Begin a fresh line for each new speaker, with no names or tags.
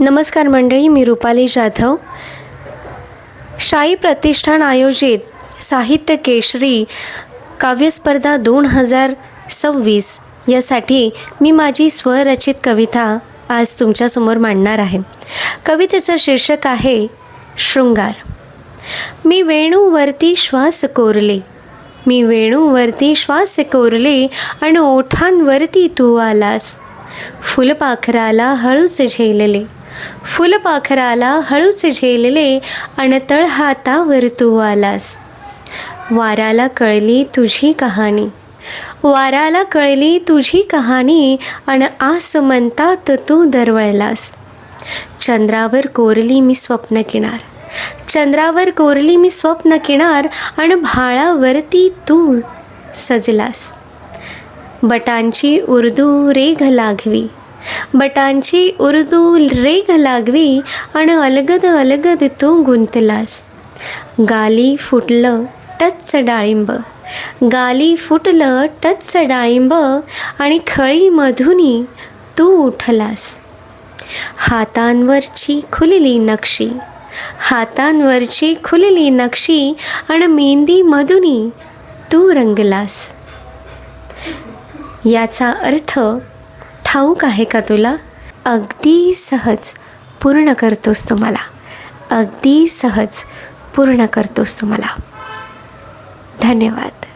नमस्कार मंडळी, मी रुपाली जाधव. शाही प्रतिष्ठान आयोजित साहित्य केशरी काव्यस्पर्धा 2026 यासाठी मी माझी स्वरचित कविता आज तुमच्यासमोर मांडणार आहे. कवितेचं शीर्षक आहे शृंगार. मी वेणूवरती श्वास कोरले, मी वेणूवरती श्वास कोरले आणि ओठांवरती तू आलास. फुलपाखराला हळूच झेलले, फुलपाखराला हळूच झेलले आणि तळहातावर तू आलास. वाऱ्याला कळली तुझी कहाणी, वाऱ्याला कळली तुझी कहाणी आणि आसमंतात तू दरवळलास. चंद्रावर कोरली मी स्वप्न किनार, चंद्रावर कोरली मी स्वप्न किनार आणि भाळावरती तू सजलास. बटांची उर्दू रेघ लागवी, बटांची उर्दू रेघ लागवी आणि अलगद अलगद तू गुंतलास. गाली फुटलं टच्च डाळिंब, गाली फुटलं टच्च डाळिंब आणि खळीमधुनी तू उठलास. हातांवरची खुलली नक्षी, हातांवरची खुलली नक्षी आणि मेहंदीमधुनी तू रंगलास. याचा अर्थ ठाऊक आहे का तुला? अगदी सहज पूर्ण करतोस तू मला, अगदी सहज पूर्ण करतोस तू मला. धन्यवाद.